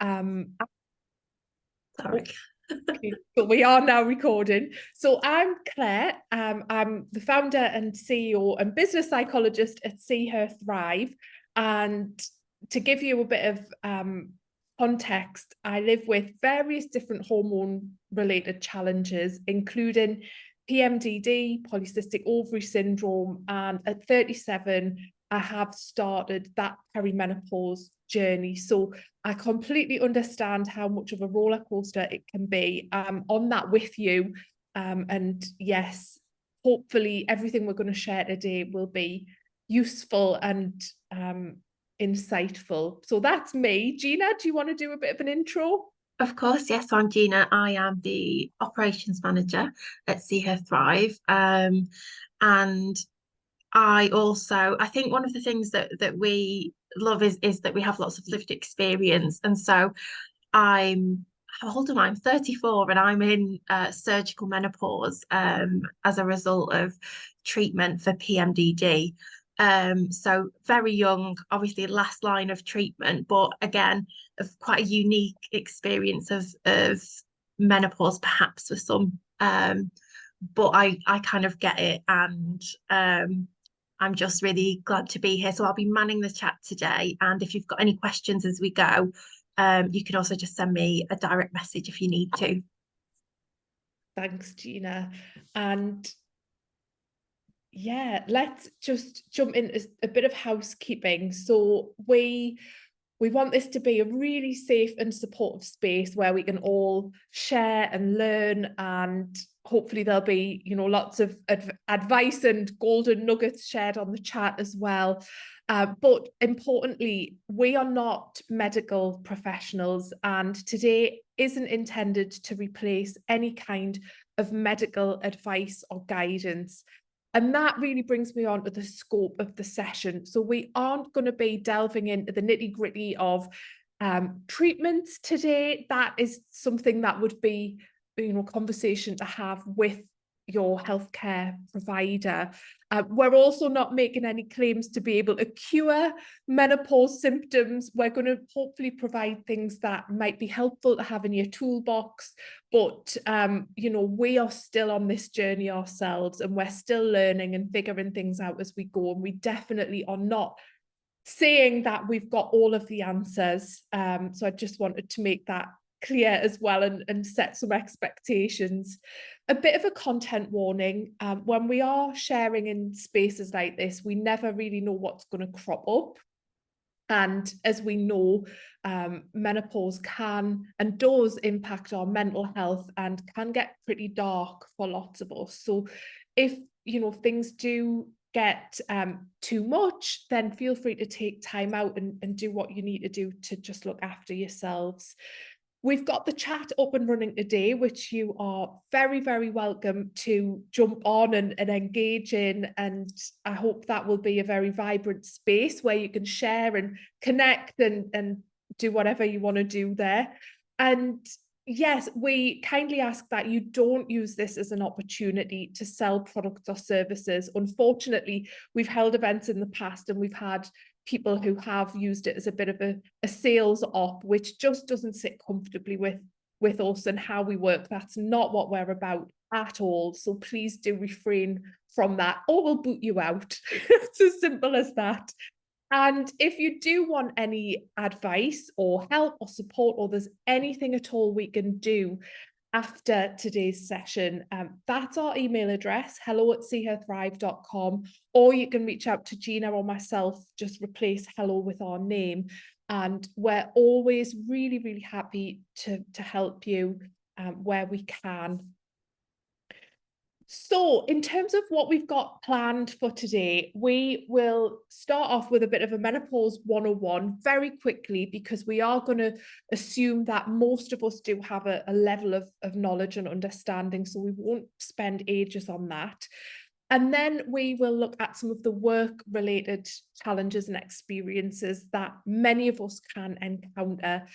Sorry. Okay, but we are now recording. So I'm Claire. I'm the founder and CEO and business psychologist at See Her Thrive. And to give you a bit of context, I live with various different hormone-related challenges, including PMDD, polycystic ovary syndrome, and at 37, I have started that perimenopause journey. So I completely understand how much of a roller coaster it can be. On that with you. And yes, hopefully everything we're going to share today will be useful and insightful. So that's me. Gina, do you want to do a bit of an intro? Of course, yes, I'm Gina. I am the operations manager at See Her Thrive. And I think one of the things that we love is that we have lots of lived experience. And so I'm, how old am I? I'm 34 and I'm in surgical menopause as a result of treatment for PMDD. So very young, obviously last line of treatment, but again, of quite a unique experience of menopause, perhaps for some. But I kind of get it, and I'm just really glad to be here. So I'll be manning the chat today, and if you've got any questions as we go, you can also just send me a direct message if you need to. Thanks, Gina. And yeah, let's just jump into a bit of housekeeping. So we want this to be a really safe and supportive space where we can all share and learn, and hopefully there'll be, lots of advice and golden nuggets shared on the chat as well. But importantly, we are not medical professionals, and today isn't intended to replace any kind of medical advice or guidance. And that really brings me on to the scope of the session. So we aren't going to be delving into the nitty-gritty of treatments today. That is something that would be, conversation to have with your healthcare provider. We're also not making any claims to be able to cure menopause symptoms. We're going to hopefully provide things that might be helpful to have in your toolbox. But, we are still on this journey ourselves, and we're still learning and figuring things out as we go. And we definitely are not saying that we've got all of the answers. So I just wanted to make that clear as well, and set some expectations. A bit of a content warning. When we are sharing in spaces like this, we never really know what's going to crop up. And as we know, menopause can and does impact our mental health and can get pretty dark for lots of us. So if, things do get too much, then feel free to take time out and do what you need to do to just look after yourselves. We've got the chat up and running today, which you are very, very welcome to jump on and engage in. And I hope that will be a very vibrant space where you can share and connect and do whatever you want to do there. And yes, we kindly ask that you don't use this as an opportunity to sell products or services. Unfortunately, we've held events in the past and we've had people who have used it as a bit of a sales op, which just doesn't sit comfortably with us and how we work. That's not what we're about at all. So please do refrain from that, or we'll boot you out. It's as simple as that. And if you do want any advice or help or support, or there's anything at all we can do after today's session, that's our email address, hello@seeherthrive.com, or you can reach out to Gina or myself, just replace hello with our name. And we're always really, really happy to help you where we can. So in terms of what we've got planned for today, we will start off with a bit of a menopause 101 very quickly, because we are going to assume that most of us do have a level of knowledge and understanding, so we won't spend ages on that. And then we will look at some of the work-related challenges and experiences that many of us can encounter,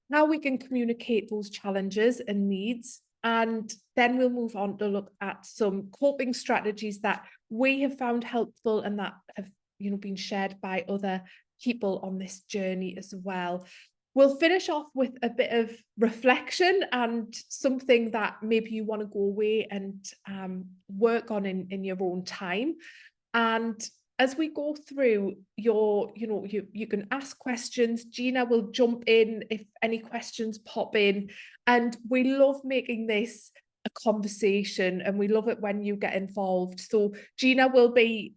how we can communicate those challenges and needs. And then we'll move on to look at some coping strategies that we have found helpful and that have, been shared by other people on this journey as well. we'll finish off with a bit of reflection and something that maybe you want to go away and work on in your own time. And as we go through you can ask questions. Gina will jump in if any questions pop in. And we love making this a conversation, and we love it when you get involved. So Gina will be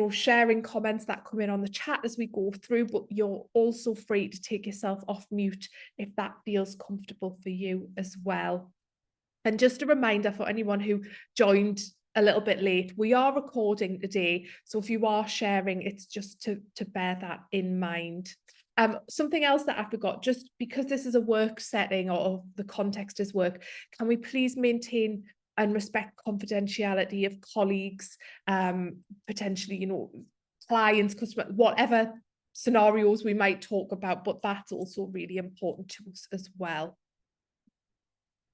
sharing comments that come in on the chat as we go through, but you're also free to take yourself off mute if that feels comfortable for you as well. And just a reminder for anyone who joined a little bit late, we are recording today. So if you are sharing, it's just to bear that in mind. Something else that I forgot, just because this is a work setting or the context is work, can we please maintain and respect confidentiality of colleagues, potentially, clients, customers, whatever scenarios we might talk about, but that's also really important to us as well.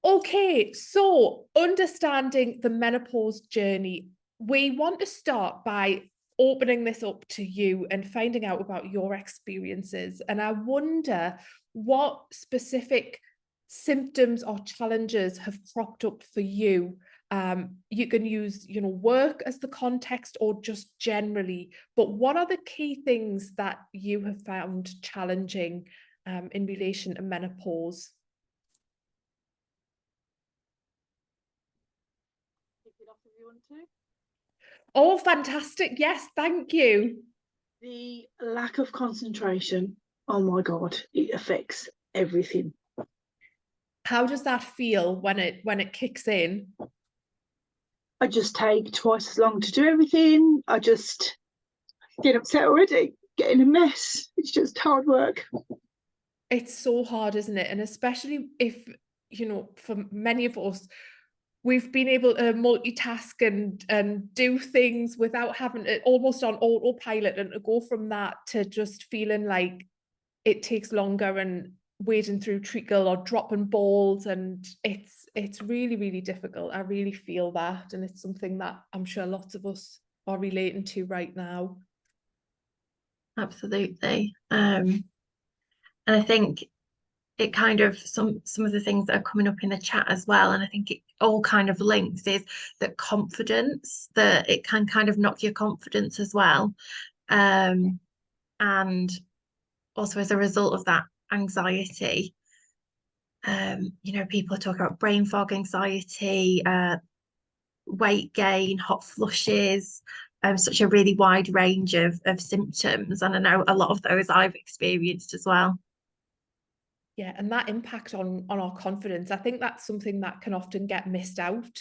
Okay, so understanding the menopause journey, we want to start by opening this up to you and finding out about your experiences. And I wonder what specific symptoms or challenges have cropped up for you. You can use, work as the context or just generally, but what are the key things that you have found challenging in relation to menopause? Oh, fantastic. Yes, thank you. The lack of concentration, oh my God, it affects everything. How does that feel when it kicks in? I just take twice as long to do everything. I just get upset already, get in a mess. It's just hard work. It's so hard, isn't it? And especially if, for many of us, we've been able to multitask and do things without having it almost on autopilot, and to go from that to just feeling like it takes longer and wading through treacle or dropping balls, and it's really, really difficult. I really feel that, and it's something that I'm sure lots of us are relating to right now. Absolutely. And I think it kind of some of the things that are coming up in the chat as well, and I think it all kind of links, is that confidence, that it can kind of knock your confidence as well. And also as a result of that, anxiety. People are talking about brain fog, anxiety, weight gain, hot flushes, such a really wide range of symptoms. And I know a lot of those I've experienced as well. Yeah, and that impact on our confidence, I think that's something that can often get missed out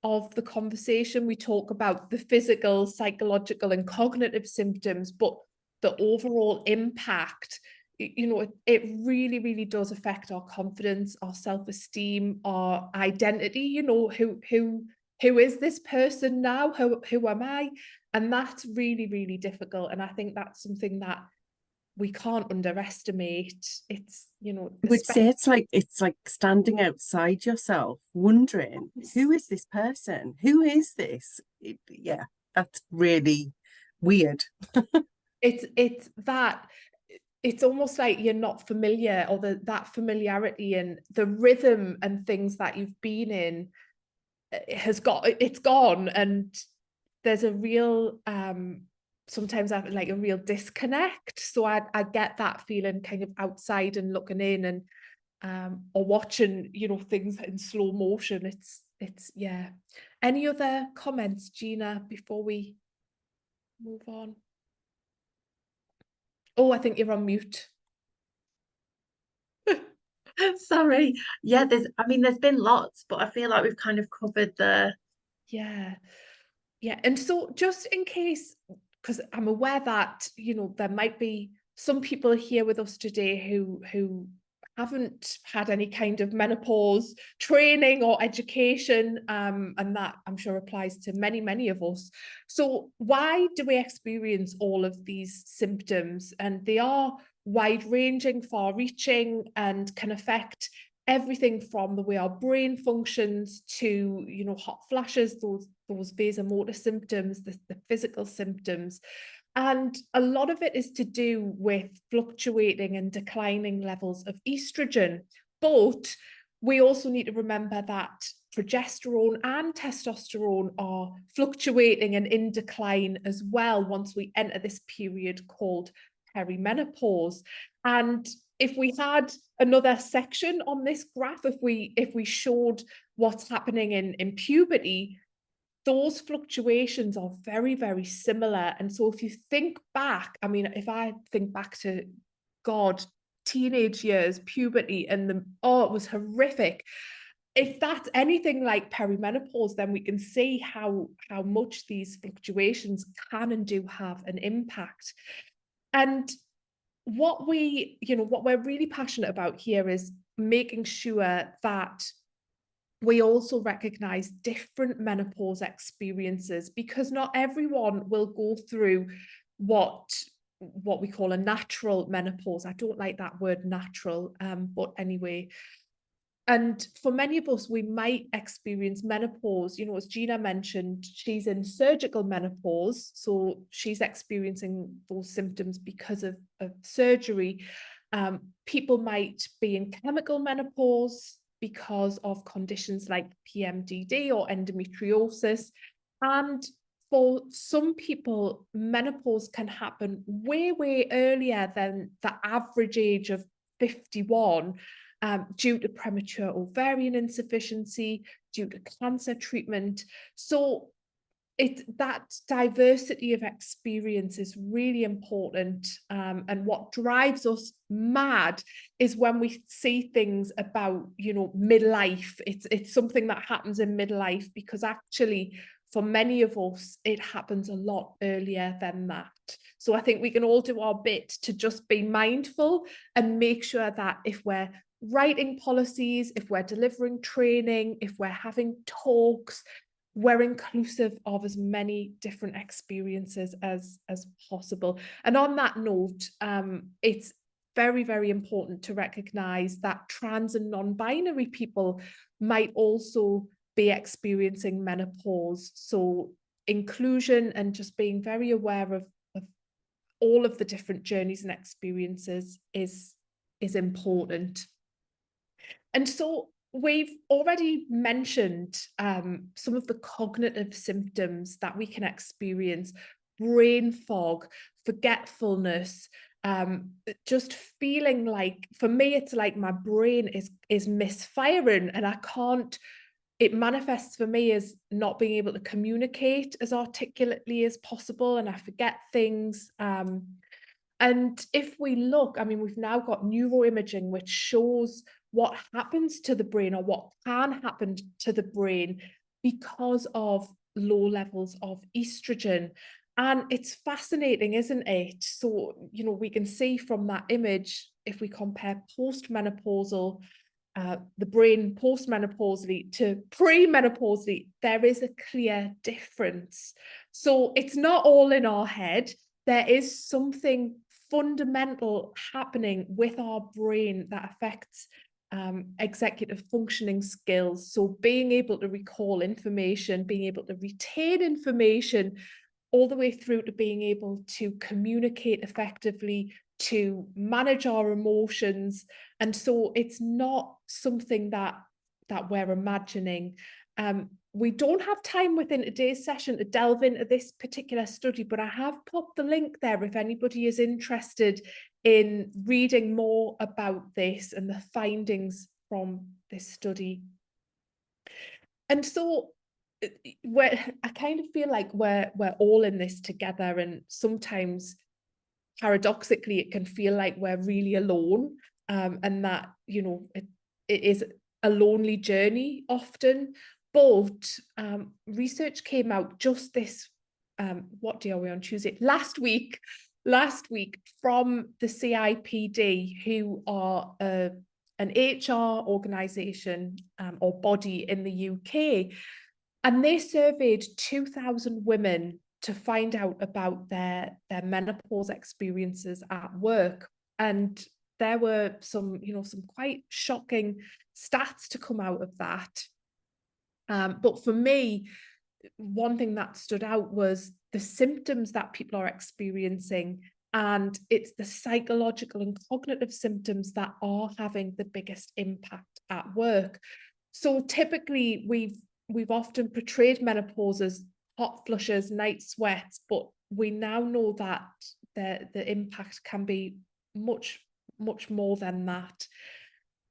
of the conversation. We talk about the physical, psychological, and cognitive symptoms, but the overall impact, it really, really does affect our confidence, our self-esteem, our identity. Who is this person now? Who am I? And that's really, really difficult. And I think that's something that we can't underestimate. It's, I would say it's like standing outside yourself, wondering, who is this person? Who is this? Yeah, that's really weird. it's that it's almost like you're not familiar, or that familiarity and the rhythm and things that you've been in it's gone, and there's a real sometimes I have like a real disconnect. So I get that feeling kind of outside and looking in, and or watching things in slow motion. It's yeah. Any other comments, Gina, before we move on? Oh, I think you're on mute. Sorry. Yeah, there's been lots, but I feel like we've kind of covered the Yeah. And so just in case, because I'm aware that there might be some people here with us today who haven't had any kind of menopause training or education, and that I'm sure applies to many of us. So why do we experience all of these symptoms? And they are wide-ranging, far-reaching, and can affect everything from the way our brain functions to hot flashes, those vasomotor symptoms, the physical symptoms. And a lot of it is to do with fluctuating and declining levels of estrogen. But we also need to remember that progesterone and testosterone are fluctuating and in decline as well once we enter this period called perimenopause. And if we had another section on this graph, if we showed what's happening in puberty, those fluctuations are very, very similar. And so if you think back, I mean, if I think back to, God, teenage years, puberty, and it was horrific. If that's anything like perimenopause, then we can see how much these fluctuations can and do have an impact. And what we're really passionate about here is making sure that we also recognize different menopause experiences, because not everyone will go through what we call a natural menopause. I don't like that word natural, but anyway. And for many of us, we might experience menopause, as Gina mentioned, she's in surgical menopause, so she's experiencing those symptoms because of surgery. People might be in chemical menopause because of conditions like PMDD or endometriosis. And for some people, menopause can happen way, way earlier than the average age of 51. Due to premature ovarian insufficiency, due to cancer treatment. So that diversity of experience is really important. And what drives us mad is when we see things about, midlife. It's something that happens in midlife, because actually for many of us, it happens a lot earlier than that. So I think we can all do our bit to just be mindful and make sure that if we're writing policies, if we're delivering training, if we're having talks, we're inclusive of as many different experiences as possible. And on that note, it's very, very important to recognize that trans and non-binary people might also be experiencing menopause. So inclusion and just being very aware of all of the different journeys and experiences is important. And so we've already mentioned some of the cognitive symptoms that we can experience: brain fog, forgetfulness, just feeling like, for me, it's like my brain is misfiring and I can't. It manifests for me as not being able to communicate as articulately as possible, and I forget things. And if we look, I mean, we've now got neuroimaging, which shows what happens to the brain, or what can happen to the brain because of low levels of estrogen. And it's fascinating, isn't it? So, we can see from that image, if we compare postmenopausal, the brain postmenopausally to premenopausally, there is a clear difference. So it's not all in our head. There is something fundamental happening with our brain that affects executive functioning skills. So being able to recall information, being able to retain information, all the way through to being able to communicate effectively, to manage our emotions. And so it's not something that we're imagining. We don't have time within today's session to delve into this particular study, but I have popped the link there if anybody is interested in reading more about this and the findings from this study. And so I kind of feel like we're all in this together, and sometimes paradoxically it can feel like we're really alone, and that it is a lonely journey often. But research came out just this what day are we on? Tuesday, last week from the CIPD, who are an HR organization or body in the UK. And they surveyed 2,000 women to find out about their menopause experiences at work. And there were some quite shocking stats to come out of that. But for me, one thing that stood out was the symptoms that people are experiencing, and it's the psychological and cognitive symptoms that are having the biggest impact at work. So typically we've often portrayed menopause as hot flushes, night sweats, but we now know that the impact can be much more than that.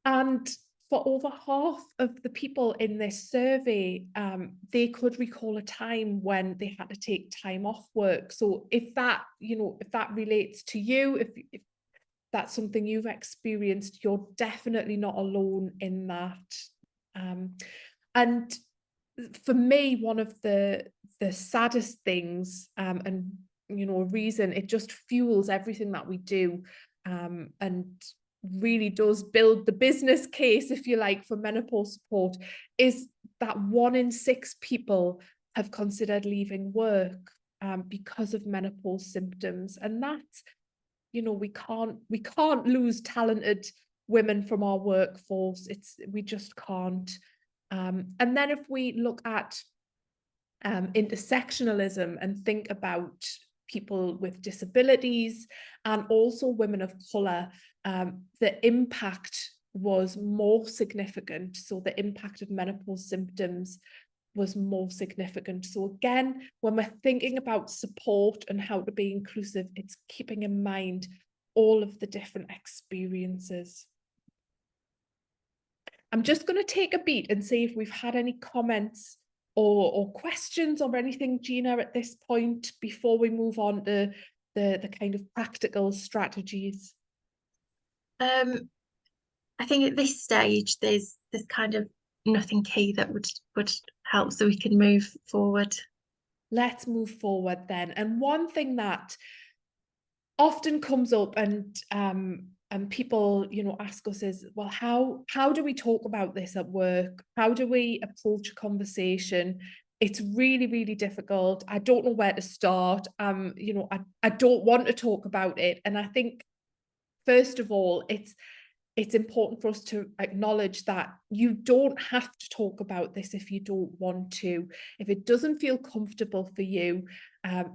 And for over half of the people in this survey, they could recall a time when they had to take time off work. So if that, if that relates to you, if that's something you've experienced, you're definitely not alone in that. And for me, one of the saddest things, and a reason it just fuels everything that we do, and really does build the business case, if you like, for menopause support, is that 1 in 6 people have considered leaving work because of menopause symptoms. And that's, we can't lose talented women from our workforce. We just can't. And then if we look at intersectionalism and think about people with disabilities and also women of colour, the impact was more significant. So the impact of menopause symptoms was more significant. So again, when we're thinking about support and how to be inclusive, it's keeping in mind all of the different experiences. I'm just going to take a beat and see if we've had any comments or questions or anything, Gina, at this point, before we move on to the kind of practical strategies. I think at this stage there's kind of nothing key that would help, so we can move forward. Let's move forward then. And one thing that often comes up and people, ask us is, well, how do we talk about this at work? How do we approach a conversation? It's really, really difficult. I don't know where to start. I don't want to talk about it. And I think, first of all, it's important for us to acknowledge that you don't have to talk about this if you don't want to. If it doesn't feel comfortable for you,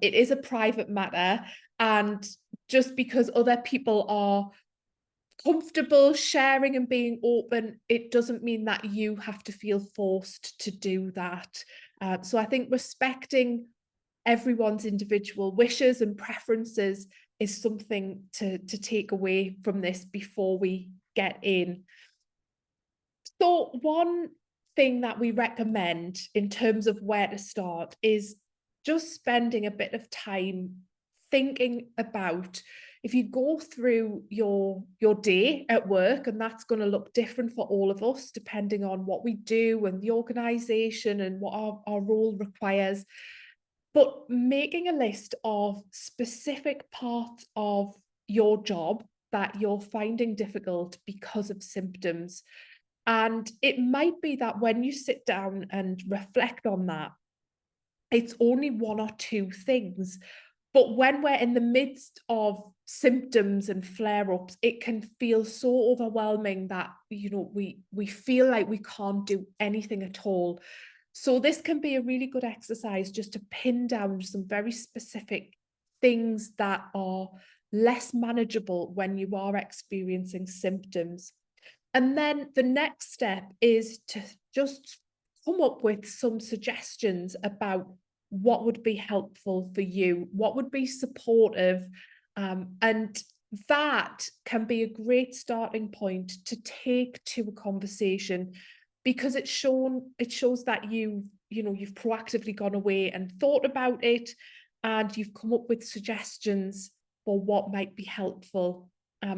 it is a private matter. And just because other people are comfortable sharing and being open, it doesn't mean that you have to feel forced to do that. So I think respecting everyone's individual wishes and preferences is something to take away from this before we get in. So one thing that we recommend in terms of where to start is just spending a bit of time thinking about, if you go through your day at work, and that's going to look different for all of us depending on what we do and the organization and what our role requires, but making a list of specific parts of your job that you're finding difficult because of symptoms. And it might be that when you sit down and reflect on that, it's only 1 or 2 things. But when we're in the midst of symptoms and flare-ups, it can feel so overwhelming that, we feel like we can't do anything at all. So this can be a really good exercise just to pin down some very specific things that are less manageable when you are experiencing symptoms. And then the next step is to just come up with some suggestions about what would be helpful for you, what would be supportive, and that can be a great starting point to take to a conversation, because it shows that you've proactively gone away and thought about it, and you've come up with suggestions for what might be helpful.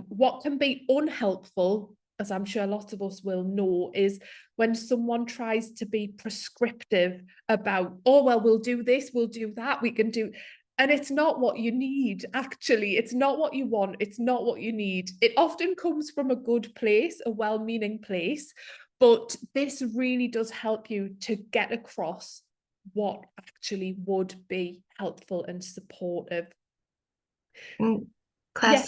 What can be unhelpful, as I'm sure lots of us will know, is when someone tries to be prescriptive about, oh, well, we'll do this, we'll do that, we can do, and it's not what you need, actually. It's not what you want, it's not what you need. It often comes from a good place, a well-meaning place, but this really does help you to get across what actually would be helpful and supportive. Claire, Yes.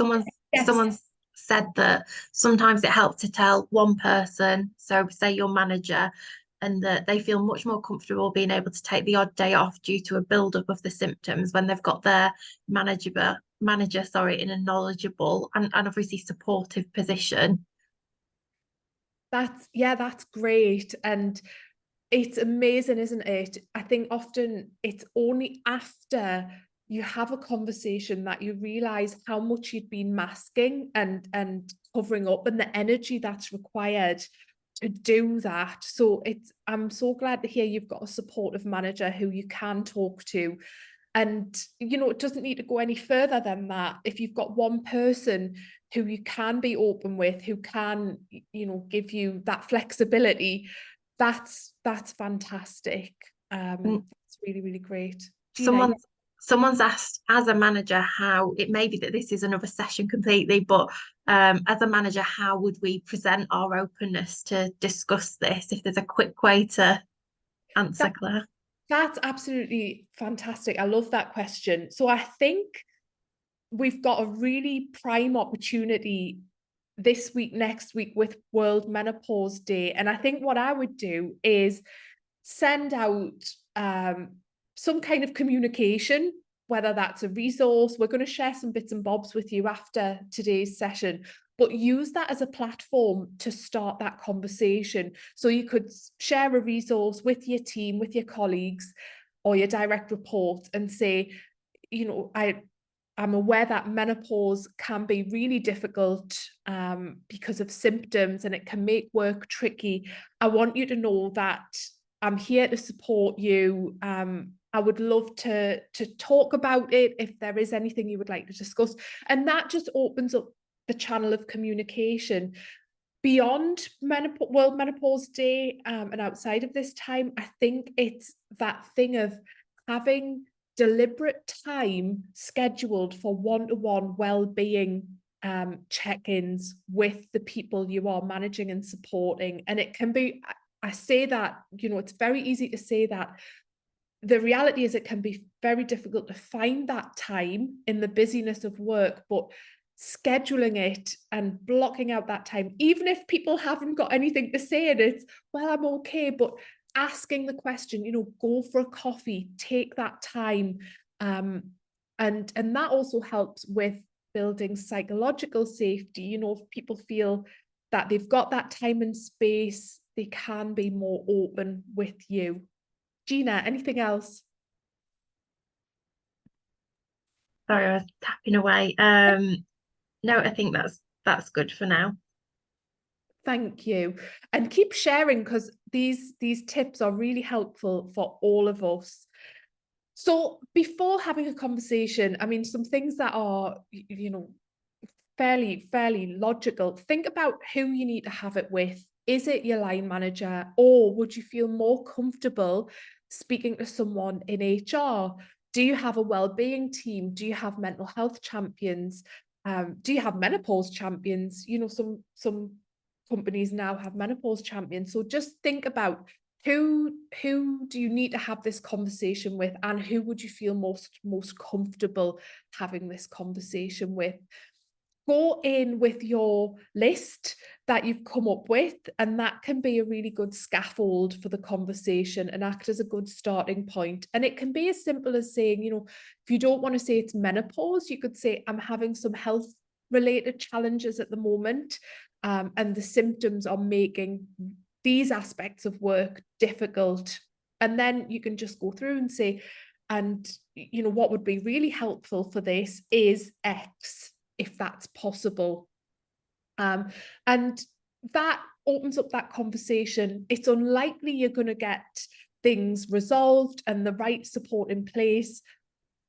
someone's said that sometimes it helps to tell one person, so say your manager, and that they feel much more comfortable being able to take the odd day off due to a build-up of the symptoms when they've got their manager, sorry, in a knowledgeable and obviously supportive position. That's great. And it's amazing, isn't it? I think often it's only after you have a conversation that you realize how much you'd been masking and covering up, and the energy that's required to do that. So I'm so glad to hear you've got a supportive manager who you can talk to. And, it doesn't need to go any further than that. If you've got one person who you can be open with, who can, give you that flexibility, that's fantastic. It's really, really great. Gina, Someone's asked, as a manager, how it may be that this is another session completely, but as a manager, how would we present our openness to discuss this? If there's a quick way to answer, Claire. That's absolutely fantastic. I love that question. So I think we've got a really prime opportunity this week, next week, with World Menopause Day. And I think what I would do is send out some kind of communication, whether that's a resource. We're going to share some bits and bobs with you after today's session, but use that as a platform to start that conversation. So you could share a resource with your team, with your colleagues or your direct reports, and say, I'm aware that menopause can be really difficult because of symptoms, and it can make work tricky. I want you to know that I'm here to support you. I would love to talk about it if there is anything you would like to discuss. And that just opens up the channel of communication beyond World Menopause Day and outside of this time. I think it's that thing of having deliberate time scheduled for one-to-one well-being check-ins with the people you are managing and supporting. And it can be, I say that, it's very easy to say that. The reality is it can be very difficult to find that time in the busyness of work, but scheduling it and blocking out that time, even if people haven't got anything to say and it's, well, I'm okay, but asking the question, go for a coffee, take that time. And that also helps with building psychological safety. If people feel that they've got that time and space, they can be more open with you. Gina, anything else? Sorry, I was tapping away. No, I think that's good for now. Thank you. And keep sharing, because these tips are really helpful for all of us. So before having a conversation, I mean, some things that are, fairly logical. Think about who you need to have it with. Is it your line manager, or would you feel more comfortable speaking to someone in HR? Do you have a well-being team? Do you have mental health champions? Do you have menopause champions? Some companies now have menopause champions. So just think about who do you need to have this conversation with, and who would you feel most comfortable having this conversation with. Go in with your list that you've come up with, and that can be a really good scaffold for the conversation and act as a good starting point. And it can be as simple as saying, if you don't want to say it's menopause, you could say, I'm having some health related challenges at the moment, and the symptoms are making these aspects of work difficult. And then you can just go through and say, and what would be really helpful for this is X, if that's possible. And that opens up that conversation. It's unlikely you're going to get things resolved and the right support in place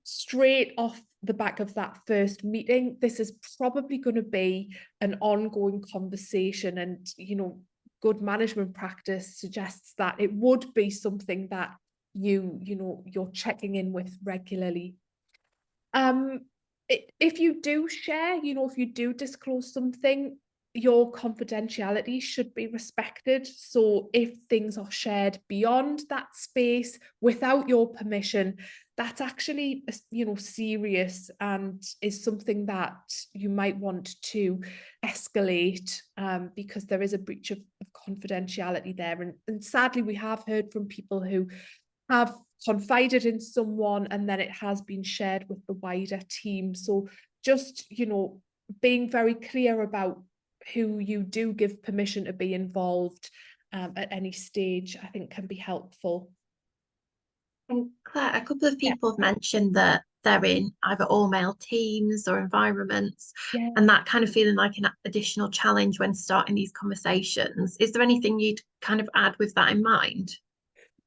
straight off the back of that first meeting. This is probably going to be an ongoing conversation, and good management practice suggests that it would be something that you're checking in with regularly. If you do share, if you do disclose something, your confidentiality should be respected. So if things are shared beyond that space without your permission, that's actually, you know, serious and is something that you might want to escalate, because there is a breach of confidentiality there. And sadly, we have heard from people who have confided in someone and then it has been shared with the wider team. So just, you know, being very clear about who you do give permission to be involved at any stage, I think can be helpful. And Claire, a couple of people have mentioned that they're in either all male teams or environments, Yeah. and that kind of feeling like an additional challenge when starting these conversations. Is there anything you'd kind of add with that in mind?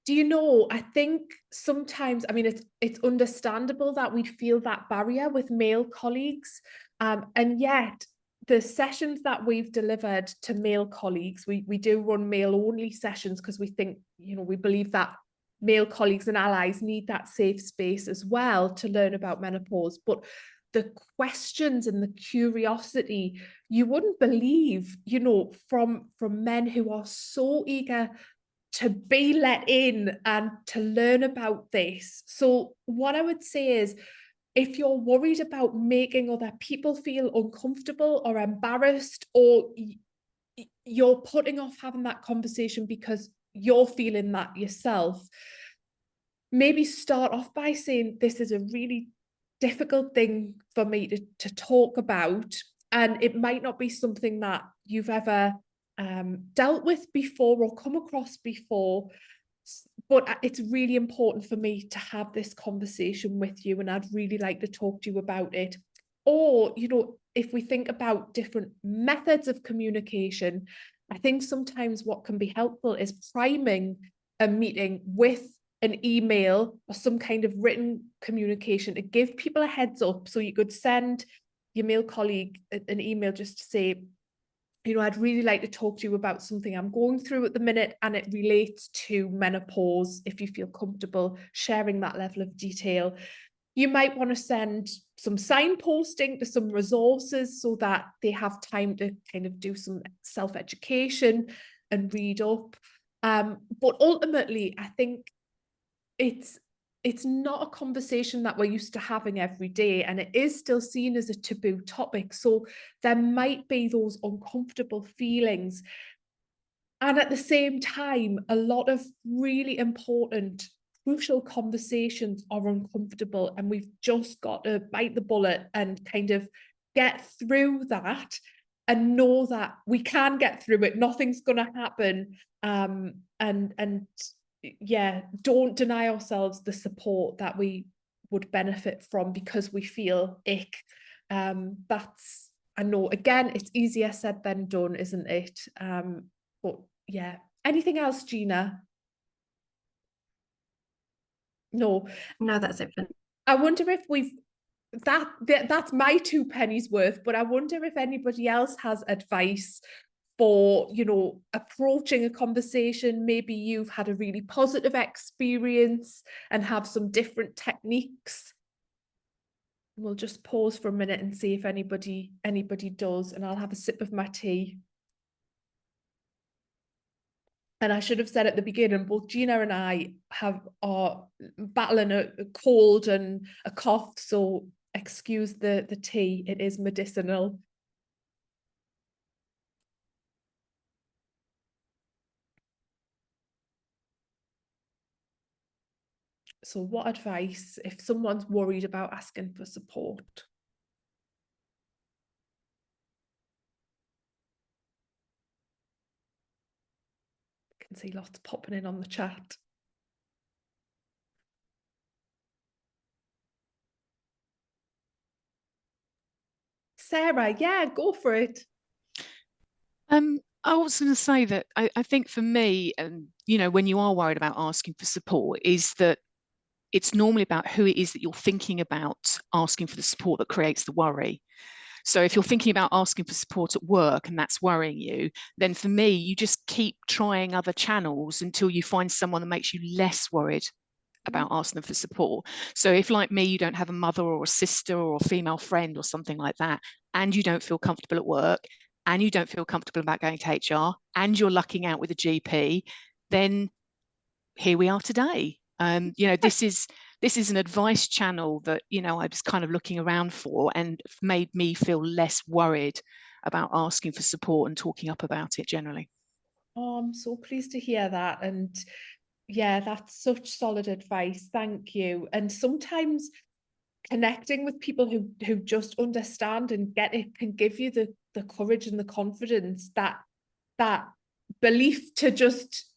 Do you know, I think sometimes, I mean, it's understandable that we feel that barrier with male colleagues. And yet the sessions that we've delivered to male colleagues, we do run male only sessions because we think, you know, we believe that male colleagues and allies need that safe space as well to learn about menopause. But the questions and the curiosity, you wouldn't believe, you know, from men who are so eager to be let in and to learn about this. So what I would say is, if you're worried about making other people feel uncomfortable or embarrassed, or you're putting off having that conversation because you're feeling that yourself, maybe start off by saying, this is a really difficult thing for me to talk about. And it might not be something that you've ever dealt with before or come across before, but it's really important for me to have this conversation with you, and I'd really like to talk to you about it. Or, you know, if we think about different methods of communication, I think sometimes what can be helpful is priming a meeting with an email or some kind of written communication to give people a heads up. So you could send your male colleague an email just to say, you know, I'd really like to talk to you about something I'm going through at the minute, and it relates to menopause. If you feel comfortable sharing that level of detail, you might want to send some signposting to some resources so that they have time to kind of do some self-education and read up. But ultimately, I think it's not a conversation that we're used to having every day, and it is still seen as a taboo topic. So there might be those uncomfortable feelings. And at the same time, a lot of really important, crucial conversations are uncomfortable, and we've just got to bite the bullet and kind of get through that and know that we can get through it. Nothing's going to happen. And yeah, don't deny ourselves the support that we would benefit from because we feel ick. That's, I know, again, it's easier said than done, isn't it? But yeah, anything else, Gina? No. No, that's it. I wonder if that's my 2 pennies worth, but I wonder if anybody else has advice for, you know, approaching a conversation. Maybe you've had a really positive experience and have some different techniques. We'll just pause for a minute and see if anybody does, and I'll have a sip of my tea. And I should have said at the beginning, both Gina and I are battling a cold and a cough, so excuse the tea, it is medicinal. So what advice if someone's worried about asking for support? I can see lots popping in on the chat. Sarah, yeah, go for it. I was going to say that I think for me, you know, when you are worried about asking for support, is that it's normally about who it is that you're thinking about asking for the support that creates the worry. So if you're thinking about asking for support at work and that's worrying you, then for me, you just keep trying other channels until you find someone that makes you less worried about asking them for support. So if, like me, you don't have a mother or a sister or a female friend or something like that, and you don't feel comfortable at work, and you don't feel comfortable about going to HR, and you're lucking out with a GP, then here we are today. You know, this is this is an advice channel that, you know, I was kind of looking around for, and made me feel less worried about asking for support and talking up about it generally. Oh, I'm so pleased to hear that. And yeah, that's such solid advice. Thank you. And sometimes connecting with people who just understand and get it can give you the courage and the confidence, that belief to just,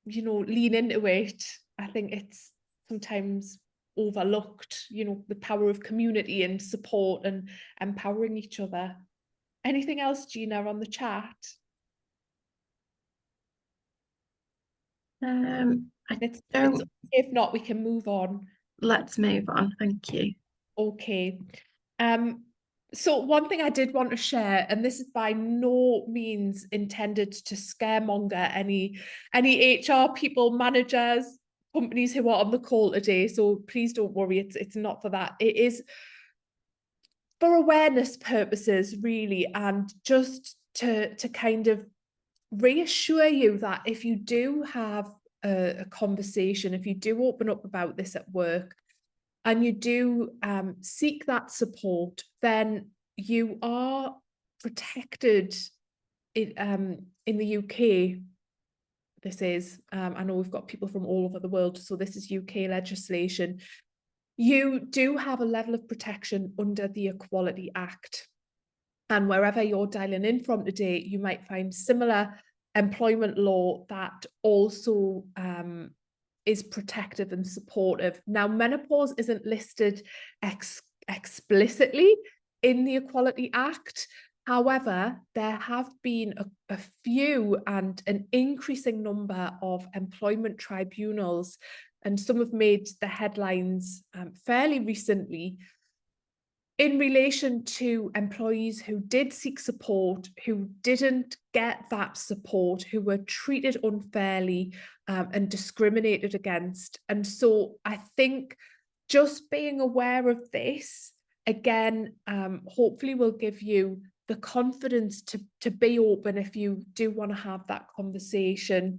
you know, lean into it. I think it's sometimes overlooked, you know, the power of community and support and empowering each other. Anything else, Gina, on the chat? I It's don't. if not, we can move on. Let's move on. Thank you. Okay. So one thing I did want to share, and this is by no means intended to scaremonger any HR people, managers, companies who are on the call today. So please don't worry, it's not for that. It is for awareness purposes, really, and just to kind of reassure you that if you do have a conversation, if you do open up about this at work, and you do seek that support, then you are protected in the UK. This is, I know we've got people from all over the world, so this is UK legislation. You do have a level of protection under the Equality Act. And wherever you're dialing in from today, you might find similar employment law that also is protective and supportive. Now, menopause isn't listed explicitly in the Equality Act. However, there have been a few and an increasing number of employment tribunals, and some have made the headlines fairly recently, in relation to employees who did seek support, who didn't get that support, who were treated unfairly and discriminated against. And so I think just being aware of this, again, hopefully will give you the confidence to be open if you do want to have that conversation,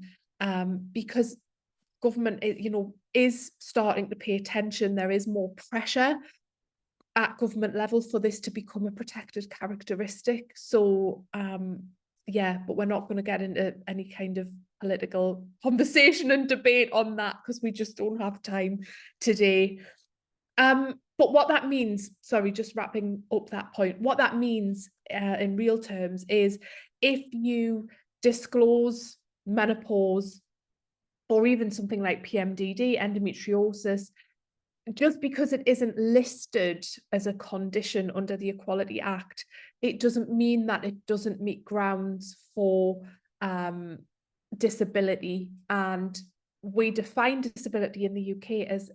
because government, you know, is starting to pay attention. There is more pressure at government level for this to become a protected characteristic. So yeah, but we're not going to get into any kind of political conversation and debate on that because we just don't have time today. But what that means, sorry, just wrapping up that point, what that means in real terms is if you disclose menopause or even something like PMDD, endometriosis, just because it isn't listed as a condition under the Equality Act, it doesn't mean that it doesn't meet grounds for disability. And we define disability in the UK as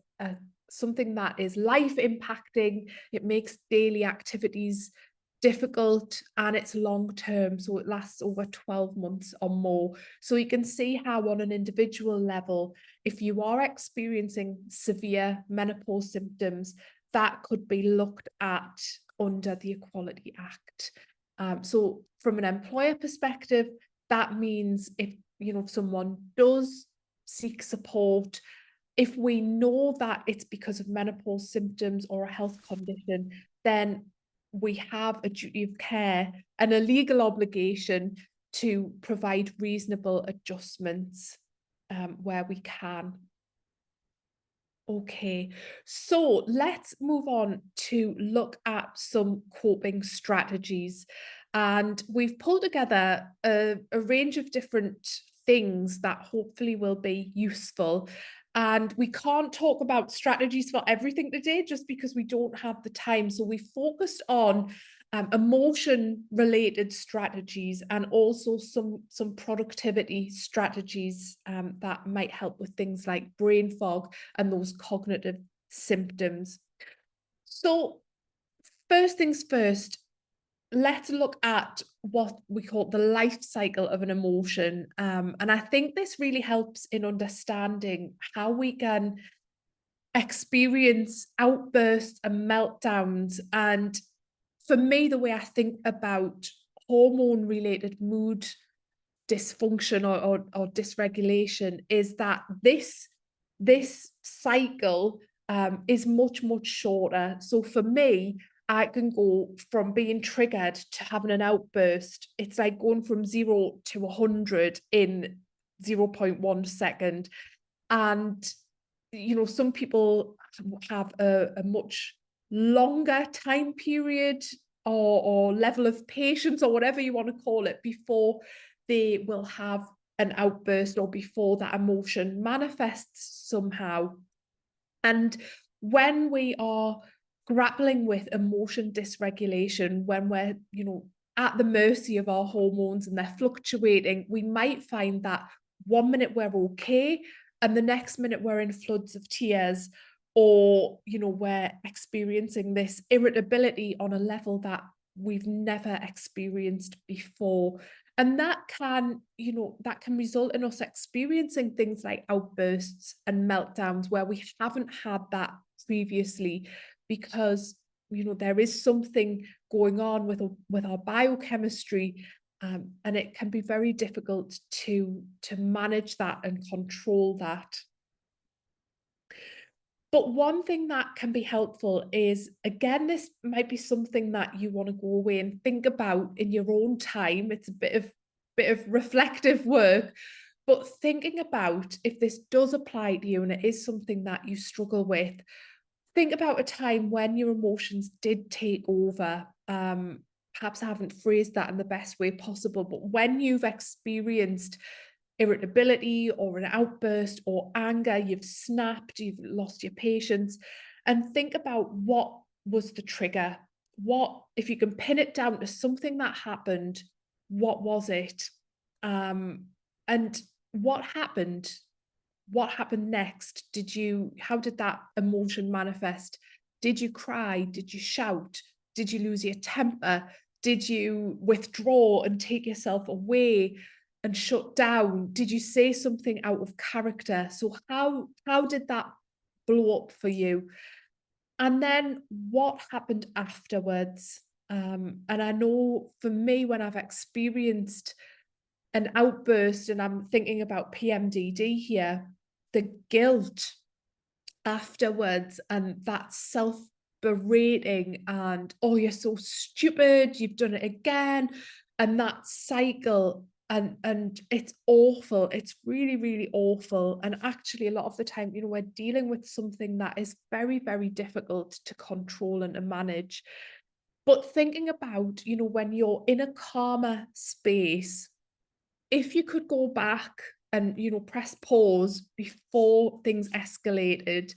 something that is life impacting. It makes daily activities difficult and it's long term, so it lasts over 12 months or more. So you can see how on an individual level, if you are experiencing severe menopause symptoms, that could be looked at under the Equality Act. So from an employer perspective, that means if, you know, someone does seek support, if we know that it's because of menopause symptoms or a health condition, then we have a duty of care and a legal obligation to provide reasonable adjustments where we can. Okay, so let's move on to look at some coping strategies. And we've pulled together a range of different things that hopefully will be useful. And we can't talk about strategies for everything today just because we don't have the time. So we focused on emotion-related strategies and also some productivity strategies that might help with things like brain fog and those cognitive symptoms. So first things first, let's look at what we call the life cycle of an emotion. And I think this really helps in understanding how we can experience outbursts and meltdowns. And for me, the way I think about hormone-related mood dysfunction or dysregulation is that this cycle is much, much shorter. So for me, I can go from being triggered to having an outburst. It's like going from 0 to 100 in 0.1 second. And, you know, some people have a much longer time period or level of patience or whatever you want to call it before they will have an outburst or before that emotion manifests somehow. And when we are grappling with emotion dysregulation, when we're, you know, at the mercy of our hormones and they're fluctuating, we might find that 1 minute we're okay and the next minute we're in floods of tears, or, you know, we're experiencing this irritability on a level that we've never experienced before. And that can, you know, that can result in us experiencing things like outbursts and meltdowns where we haven't had that previously, because, you know, there is something going on with our biochemistry, and it can be very difficult to manage that and control that. But one thing that can be helpful is, again, this might be something that you want to go away and think about in your own time. It's a bit of reflective work, but thinking about if this does apply to you and it is something that you struggle with, think about a time when your emotions did take over. Perhaps I haven't phrased that in the best way possible, but when you've experienced irritability or an outburst or anger, you've snapped, you've lost your patience, and think about what was the trigger. What, if you can pin it down to something that happened, what was it? And what happened? What happened next? How did that emotion manifest? Did you cry? Did you shout? Did you lose your temper? Did you withdraw and take yourself away and shut down? Did you say something out of character? So how did that blow up for you? And then what happened afterwards? And I know for me, when I've experienced an outburst, and I'm thinking about PMDD here, the guilt afterwards and that self-berating and, oh, you're so stupid, you've done it again, and that cycle, and it's awful. It's really, really awful. And actually a lot of the time, you know, we're dealing with something that is very, very difficult to control and to manage. But thinking about, you know, when you're in a calmer space, if you could go back and, you know, press pause before things escalated,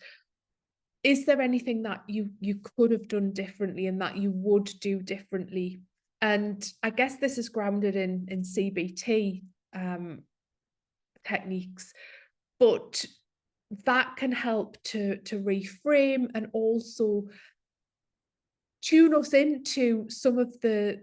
is there anything that you could have done differently and that you would do differently? And I guess this is grounded in CBT techniques, but that can help to reframe and also tune us into some of the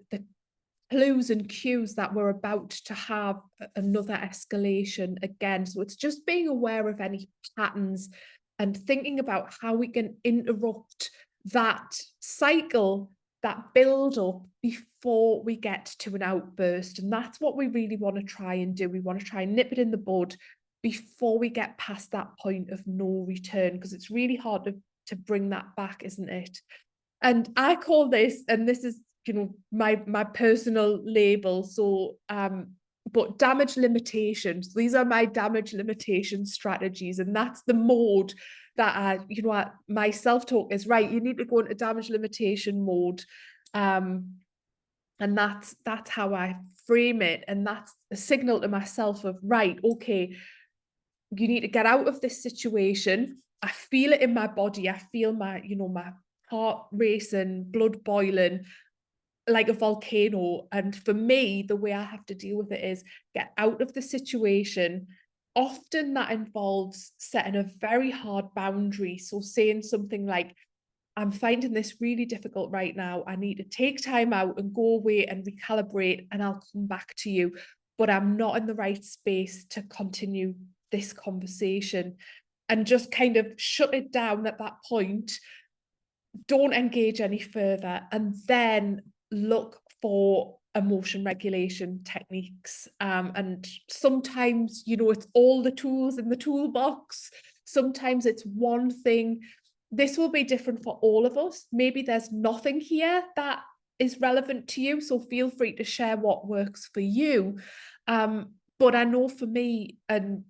clues and cues that we're about to have another escalation again. So it's just being aware of any patterns and thinking about how we can interrupt that cycle, that build up before we get to an outburst. And that's what we really want to try and do. We want to try and nip it in the bud before we get past that point of no return, because it's really hard to bring that back, isn't it? And I call this, and this is, you know, my personal label, so but damage limitations. These are my damage limitation strategies, and that's the mode that I, you know, my self-talk is, right, you need to go into damage limitation mode, and that's how I frame it, and that's a signal to myself of, right, okay, you need to get out of this situation. I feel it in my body. I feel my, you know, my heart racing, blood boiling like a volcano. And for me, the way I have to deal with it is get out of the situation. Often that involves setting a very hard boundary. So saying something like, I'm finding this really difficult right now. I need to take time out and go away and recalibrate, and I'll come back to you. But I'm not in the right space to continue this conversation, and just kind of shut it down at that point. Don't engage any further, and then look for emotion regulation techniques. And sometimes, you know, it's all the tools in the toolbox. Sometimes it's one thing. this will be different for all of us. Maybe there's nothing here that is relevant to you, so feel free to share what works for you. But I know for me, and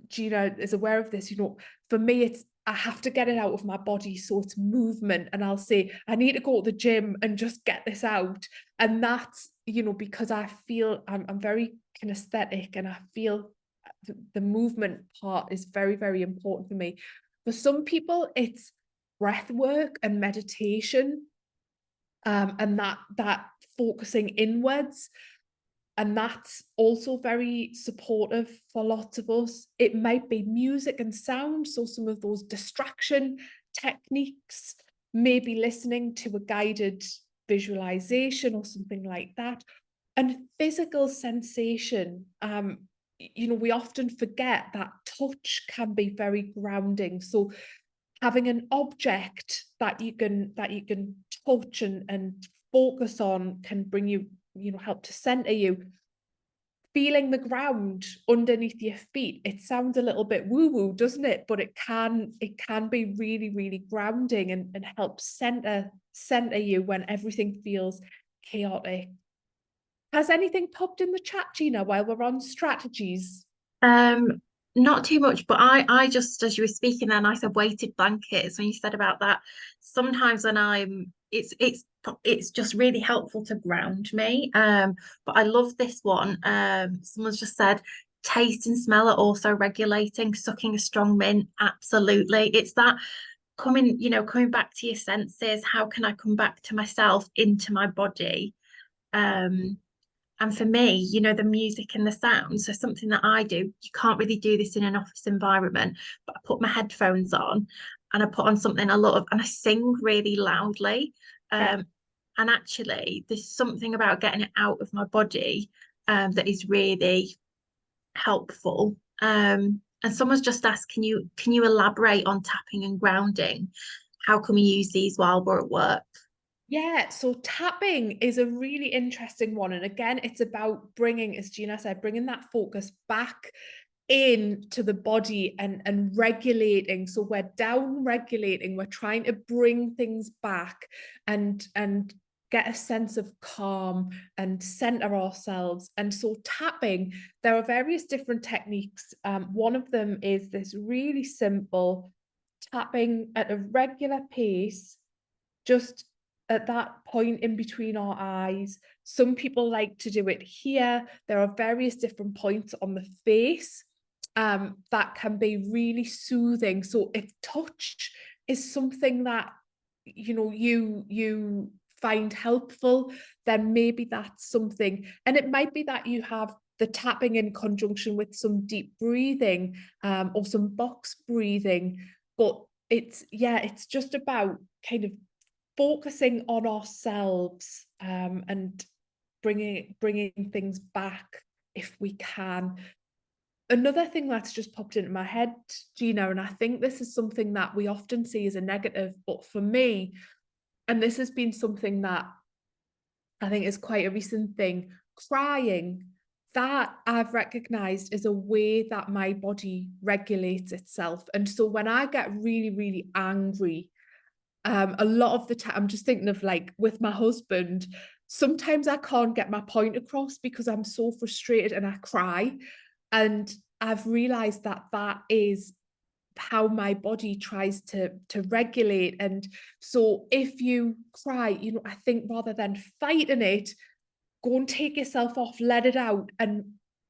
Gina is aware of this, you know, for me, it's I have to get it out of my body, so it's movement. And I'll say, I need to go to the gym and just get this out. And that's, you know, because I feel I'm very kinesthetic, and I feel the movement part is very, very important for me. For some people, it's breath work and meditation, and that focusing inwards. And that's also very supportive for lots of us. It might be music and sound, so some of those distraction techniques, maybe listening to a guided visualization or something like that. And physical sensation, you know, we often forget that touch can be very grounding. So having an object that you can touch and focus on can bring you, you know, help to center you. Feeling the ground underneath your feet, it sounds a little bit woo-woo, doesn't it? But it can be really, really grounding and help center you when everything feels chaotic. Has anything popped in the chat, Gina, while we're on strategies? Not too much, but I just, as you were speaking then, I said weighted blankets when you said about that. Sometimes when it's just really helpful to ground me. But I love this one. Someone's just said taste and smell are also regulating, sucking a strong mint. Absolutely. It's that coming back to your senses. How can I come back to myself, into my body? And for me, you know, the music and the sound. So something that I do, you can't really do this in an office environment, but I put my headphones on and I put on something I love and I sing really loudly. Yeah. And actually, there's something about getting it out of my body that is really helpful. And someone's just asked, can you elaborate on tapping and grounding? How can we use these while we're at work? Yeah, so tapping is a really interesting one. And again, it's about bringing, as Gina said, bringing that focus back into the body and regulating. So we're down regulating, we're trying to bring things back and get a sense of calm and center ourselves. And so tapping, there are various different techniques. One of them is this really simple tapping at a regular pace, just at that point in between our eyes. Some people like to do it here. There are various different points on the face that can be really soothing. So if touch is something that, you know, you find helpful, then maybe that's something. And it might be that you have the tapping in conjunction with some deep breathing, or some box breathing. But it's just about kind of focusing on ourselves, and bringing things back if we can. Another thing that's just popped into my head, Gina, and I think this is something that we often see as a negative, but for me, and this has been something that I think is quite a recent thing, crying, that I've recognized as a way that my body regulates itself. And so when I get really, really angry, a lot of the time, I'm just thinking of like with my husband, sometimes I can't get my point across because I'm so frustrated and I cry. And I've realized that that is how my body tries to regulate. And so if you cry, you know, I think rather than fighting it, go and take yourself off, let it out, and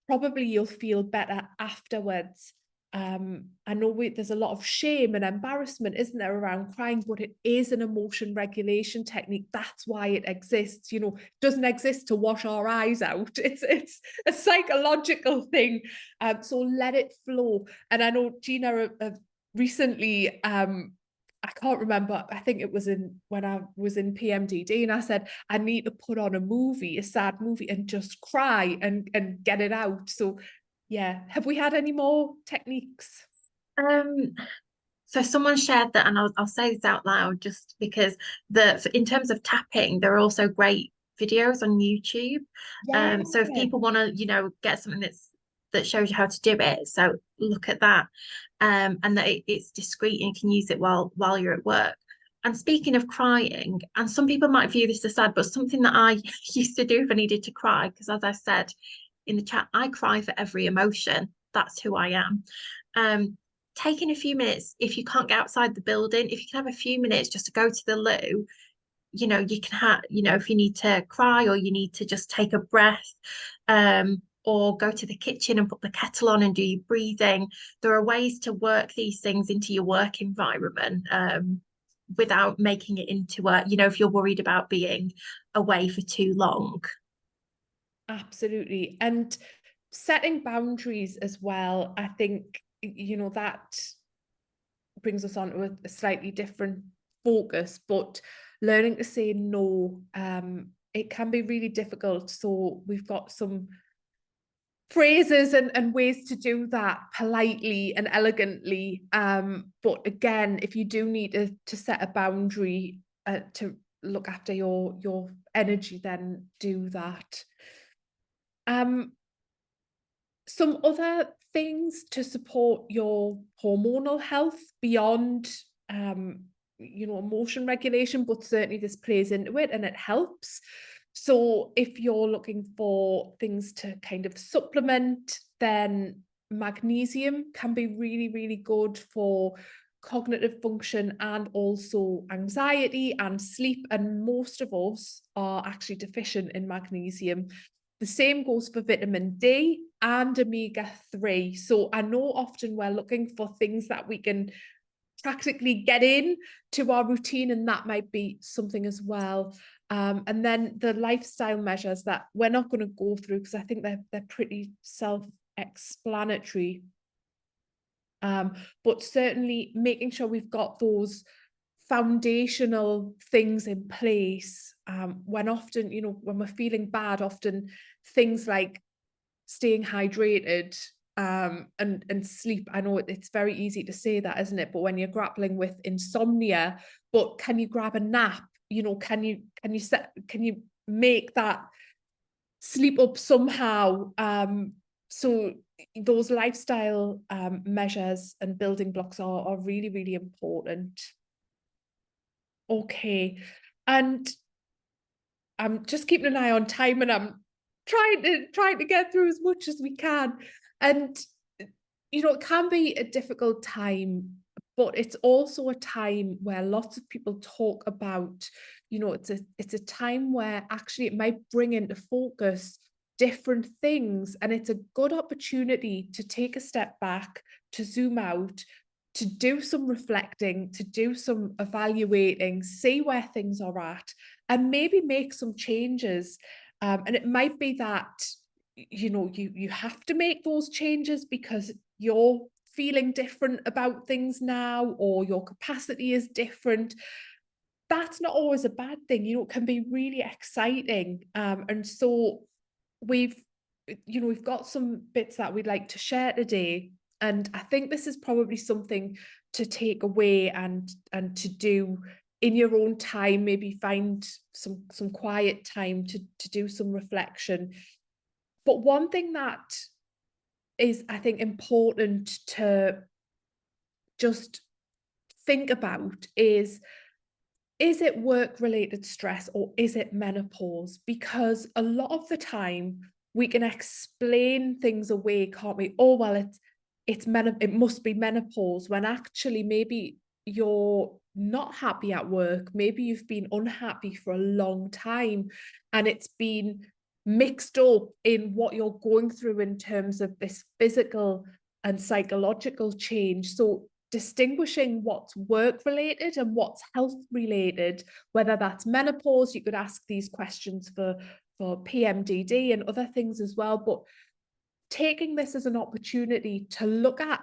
probably you'll feel better afterwards. I know there's a lot of shame and embarrassment, isn't there, around crying, but it is an emotion regulation technique. That's why it exists. You know, it doesn't exist to wash our eyes out. It's a psychological thing. So let it flow. And I know Gina recently, I can't remember, I think it was when I was in PMDD, and I said, I need to put on a sad movie, and just cry and get it out. So yeah, have we had any more techniques? So someone shared that, and I'll say this out loud just because in terms of tapping, there are also great videos on YouTube. So if people want to, you know, get something that shows you how to do it. So look at that, and that it's discreet and you can use it while you're at work. And speaking of crying, and some people might view this as sad, but something that I used to do if I needed to cry, because as I said in the chat, I cry for every emotion. That's who I am. Taking a few minutes, if you can't get outside the building, if you can have a few minutes just to go to the loo, you can have, if you need to cry or you need to just take a breath, or go to the kitchen and put the kettle on and do your breathing. There are ways to work these things into your work environment, without making it into if you're worried about being away for too long. Absolutely. And setting boundaries as well, I think, that brings us on to a slightly different focus, but learning to say no, it can be really difficult. So we've got some phrases and ways to do that politely and elegantly. But again, if you do need to set a boundary to look after your energy, then do that. Some other things to support your hormonal health beyond emotion regulation, but certainly this plays into it and it helps. So if you're looking for things to kind of supplement, then magnesium can be really, really good for cognitive function and also anxiety and sleep. And most of us are actually deficient in magnesium. The same goes for vitamin D and omega-3. So I know often we're looking for things that we can practically get in to our routine, and that might be something as well. And then the lifestyle measures that we're not going to go through because I think they're pretty self-explanatory. But certainly making sure we've got those foundational things in place, when often, when we're feeling bad, often things like staying hydrated, and sleep. I know it's very easy to say that, isn't it? But when you're grappling with insomnia, but can you grab a nap? Can you make that sleep up somehow? So those lifestyle measures and building blocks are really, really important. Okay, and I'm just keeping an eye on time, and I'm trying to get through as much as we can. And it can be a difficult time, but it's also a time where lots of people talk about, it's a time where actually it might bring into focus different things, and it's a good opportunity to take a step back, to zoom out, to do some reflecting, to do some evaluating, see where things are at, and maybe make some changes. And it might be that you have to make those changes because you're feeling different about things now, or your capacity is different. That's not always a bad thing. It can be really exciting. And so we've got some bits that we'd like to share today. And I think this is probably something to take away and to do in your own time. Maybe find some quiet time to do some reflection. But one thing that is, I think, important to just think about is it work-related stress or is it menopause? Because a lot of the time we can explain things away, can't we? Oh, well, it must be menopause, when actually maybe you're not happy at work. Maybe you've been unhappy for a long time and it's been mixed up in what you're going through in terms of this physical and psychological change. So distinguishing what's work related and what's health related, whether that's menopause, you could ask these questions for PMDD and other things as well, but taking this as an opportunity to look at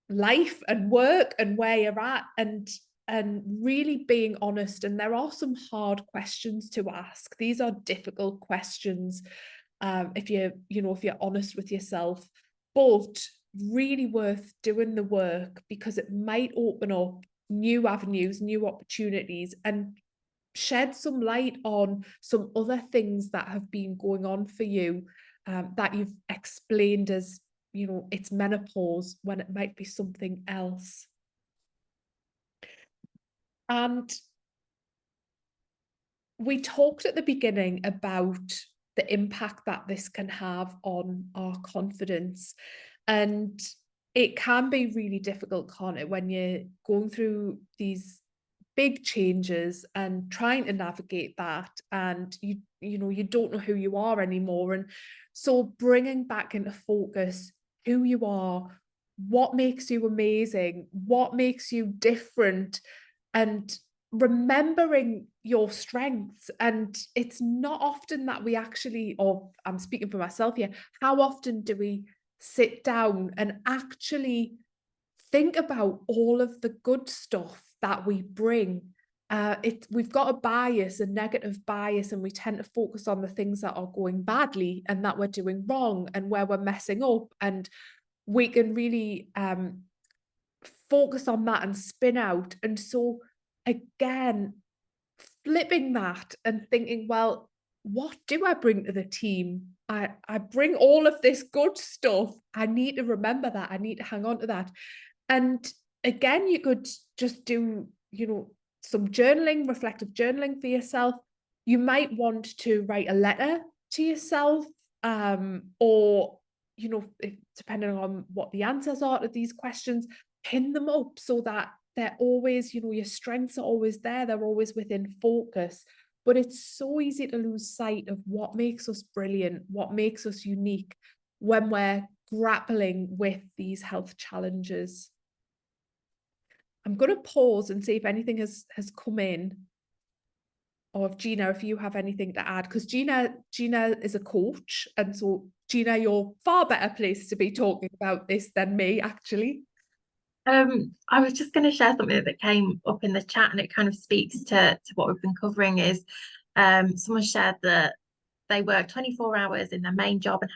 life and work and where you're at, and really being honest. And there are some hard questions to ask. These are difficult questions, if you're honest with yourself, but really worth doing the work, because it might open up new avenues, new opportunities, and shed some light on some other things that have been going on for you, that you've explained as you know, it's menopause when it might be something else. And we talked at the beginning about the impact that this can have on our confidence. And it can be really difficult, can't it, when you're going through these big changes and trying to navigate that, and you know, you don't know who you are anymore. And so bringing back into focus who you are, what makes you amazing, what makes you different, and remembering your strengths. And it's not often that we actually, or I'm speaking for myself here, how often do we sit down and actually think about all of the good stuff that we bring? We've got a bias, a negative bias, and we tend to focus on the things that are going badly and that we're doing wrong and where we're messing up. And we can really focus on that and spin out. And so again, flipping that and thinking, well, what do I bring to the team? I bring all of this good stuff. I need to remember that. I need to hang on to that. And again, you could just do, you know, some journaling, reflective journaling for yourself. You might want to write a letter to yourself, or, you know, depending on what the answers are to these questions, pin them up so that they're always, you know, your strengths are always there, they're always within focus. But it's so easy to lose sight of what makes us brilliant, what makes us unique when we're grappling with these health challenges. I'm going to pause and see if anything has come in, or if Gina, if you have anything to add, because Gina is a coach, and so Gina, you're far better placed to be talking about this than me, actually. I was just going to share something that came up in the chat, and it kind of speaks to what we've been covering. Is someone shared that they work 24 hours in their main job and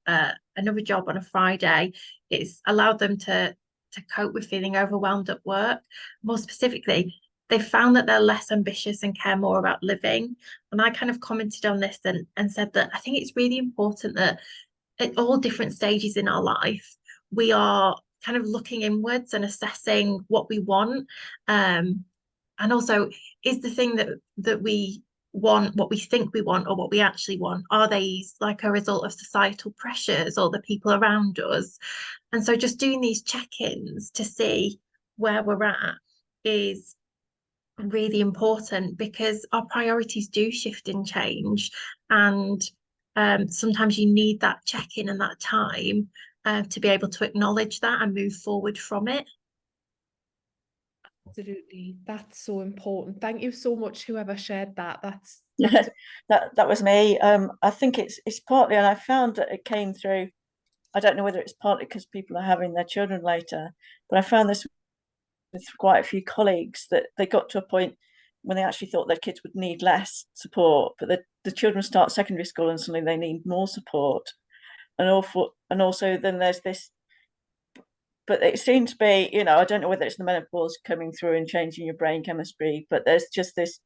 have another job on a Friday. It's allowed them to cope with feeling overwhelmed at work. More specifically, they found that they're less ambitious and care more about living. And I kind of commented on this and said that I think it's really important that at all different stages in our life, we are kind of looking inwards and assessing what we want. And also, is the thing that we want what we think we want or what we actually want? Are they like a result of societal pressures or the people around us? And so just doing these check-ins to see where we're at is really important, because our priorities do shift and change. And sometimes you need that check-in and that time to be able to acknowledge that and move forward from it. Absolutely, that's so important. Thank you so much, whoever shared that. That's Yeah, that was me. I think it's partly, and I found that it came through. I don't know whether it's partly because people are having their children later, but I found this with quite a few colleagues, that they got to a point when they actually thought their kids would need less support, but the children start secondary school and suddenly they need more support. And also then there's this, but it seems to be, you know, I don't know whether it's the menopause coming through and changing your brain chemistry, but there's just this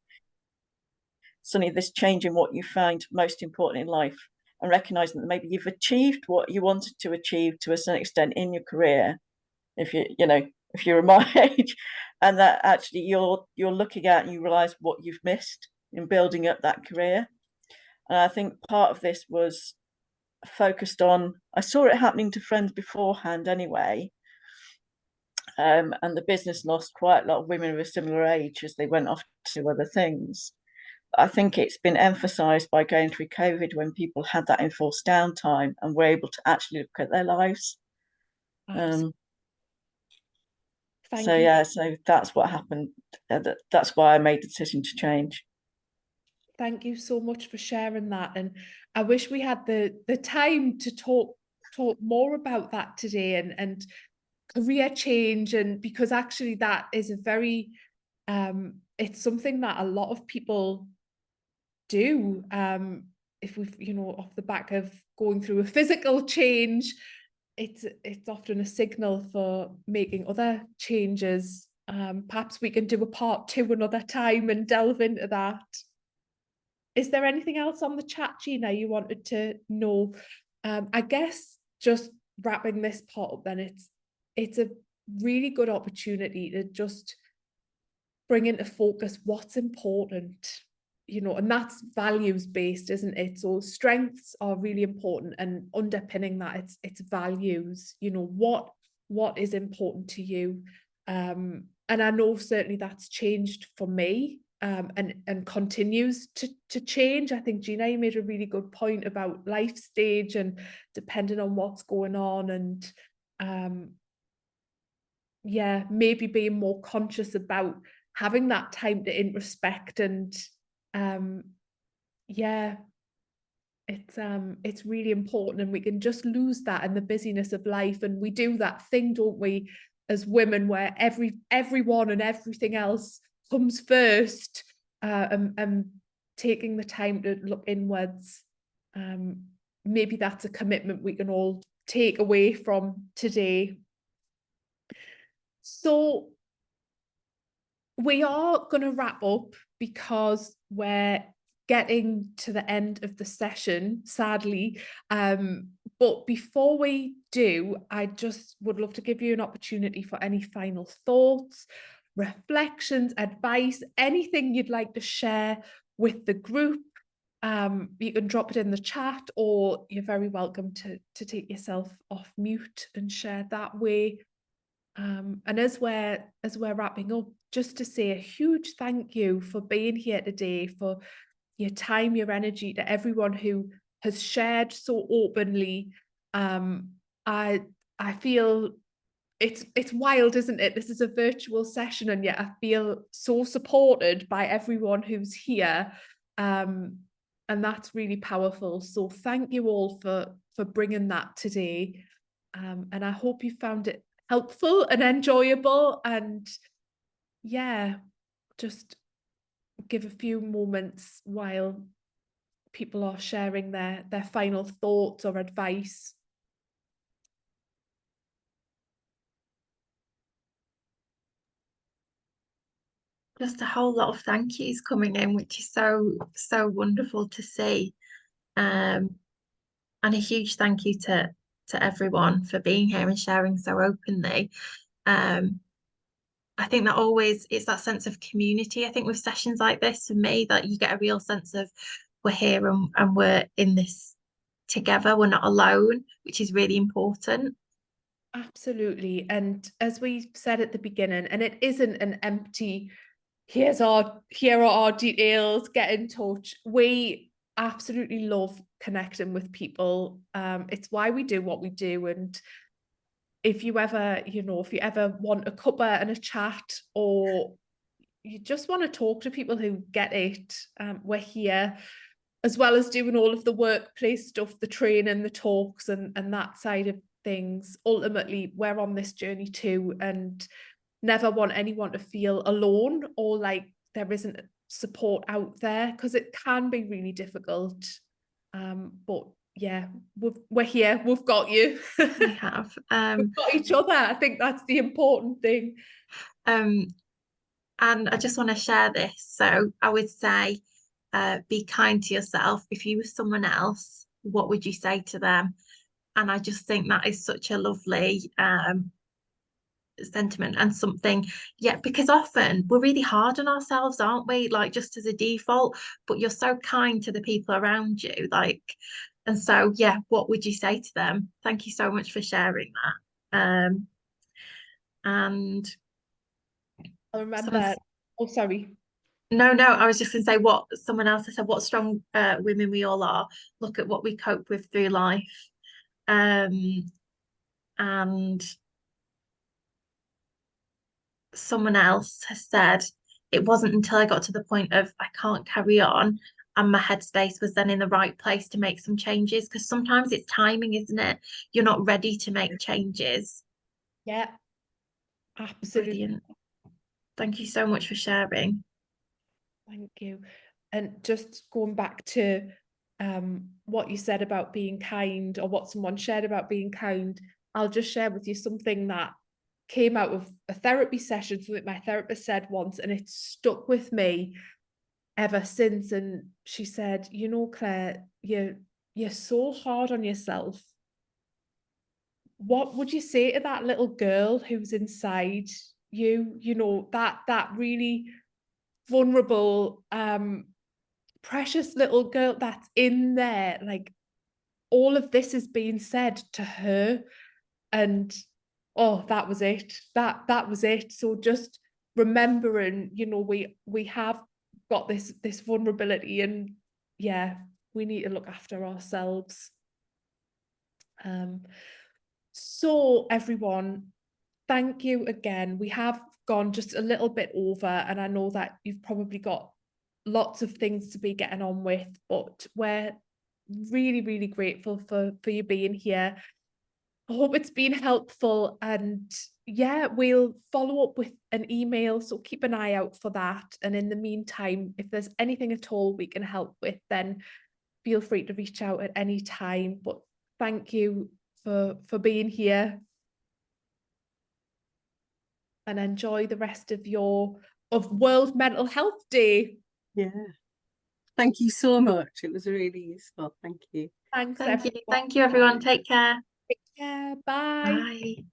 suddenly this change in what you find most important in life, and recognizing that maybe you've achieved what you wanted to achieve to a certain extent in your career, if you're my age, and that actually you're looking at and you realize what you've missed in building up that career. And I think part of this was focused on, I saw it happening to friends beforehand anyway, and the business lost quite a lot of women of a similar age as they went off to other things. I think it's been emphasised by going through COVID, when people had that enforced downtime and were able to actually look at their lives. So that's what happened. That's why I made the decision to change. Thank you so much for sharing that. And I wish we had the time to talk more about that today, and career change, and because actually that is a very it's something that a lot of people do, if we've, you know, off the back of going through a physical change, it's often a signal for making other changes. Perhaps we can do a part 2 another time and delve into that. Is there anything else on the chat, Gina, you wanted to know? I guess just wrapping this part up, then it's a really good opportunity to just bring into focus what's important, you know, and that's values based, isn't it? So strengths are really important, and underpinning that, it's values, you know, what is important to you. And I know certainly that's changed for me, and continues to change. I think Gina, you made a really good point about life stage and depending on what's going on, and yeah, maybe being more conscious about having that time to introspect, and yeah, it's really important, and we can just lose that in the busyness of life. And we do that thing, don't we, as women, where everyone and everything else comes first, and taking the time to look inwards. Maybe that's a commitment we can all take away from today. So we are going to wrap up because we're getting to the end of the session, sadly. But before we do, I just would love to give you an opportunity for any final thoughts, reflections, advice, anything you'd like to share with the group. You can drop it in the chat, or you're very welcome to take yourself off mute and share that way. And as we're wrapping up, just to say a huge thank you for being here today, for your time, your energy, to everyone who has shared so openly. I feel it's wild, isn't it? This is a virtual session, and yet I feel so supported by everyone who's here. And that's really powerful. So thank you all for bringing that today. And I hope you found it helpful and enjoyable, and yeah, just give a few moments while people are sharing their final thoughts or advice. Just a whole lot of thank yous coming in, which is so wonderful to see. And a huge thank you to everyone for being here and sharing so openly. I think that always it's that sense of community. I think with sessions like this, for me, that you get a real sense of we're here and we're in this together. We're not alone, which is really important. Absolutely. And as we said at the beginning, and it isn't an empty, here are our details, get in touch. We absolutely love connecting with people. It's why we do what we do. And if you ever want a cuppa and a chat, or you just want to talk to people who get it, we're here, as well as doing all of the workplace stuff, the training, the talks, and that side of things. Ultimately, we're on this journey too, and never want anyone to feel alone or like there isn't support out there, because it can be really difficult. But yeah, we're here, we've got you. We have. We've got each other. I think that's the important thing. And I just want to share this. So I would say, be kind to yourself. If you were someone else, what would you say to them? And I just think that is such a lovely sentiment, and something, yeah, because often we're really hard on ourselves, aren't we? Like, just as a default, but you're so kind to the people around you, like, and so yeah, what would you say to them? Thank you so much for sharing that. And I remember. someone, Oh, sorry. no, I was just gonna say what someone else has said, what strong women we all are. Look at what we cope with through life. And someone else has said it wasn't until I got to the point of I can't carry on and my headspace was then in the right place to make some changes, because sometimes it's timing, isn't it? You're not ready to make changes. Yeah, absolutely. Brilliant. Thank you so much for sharing. Thank you. And just going back to what you said about being kind, or what someone shared about being kind, I'll just share with you something that came out of a therapy session, something my therapist said once, and it stuck with me ever since. And she said, you know, Claire, you're so hard on yourself, what would you say to that little girl who's inside you, you know, that really vulnerable, precious little girl that's in there? Like, all of this is being said to her, and oh, that was it. That was it. So just remembering, you know, we have got this vulnerability, and yeah, we need to look after ourselves. So everyone, thank you again. We have gone just a little bit over, and I know that you've probably got lots of things to be getting on with, but we're really, really grateful for you being here. I hope it's been helpful, and yeah, we'll follow up with an email, so keep an eye out for that. And in the meantime, if there's anything at all we can help with, then feel free to reach out at any time. But thank you for being here, and enjoy the rest of World Mental Health Day. Yeah. Thank you so much. It was really useful. Thank you. Thanks, Thank you. everyone. Thank you, everyone. Take care. Take care. Bye. Bye.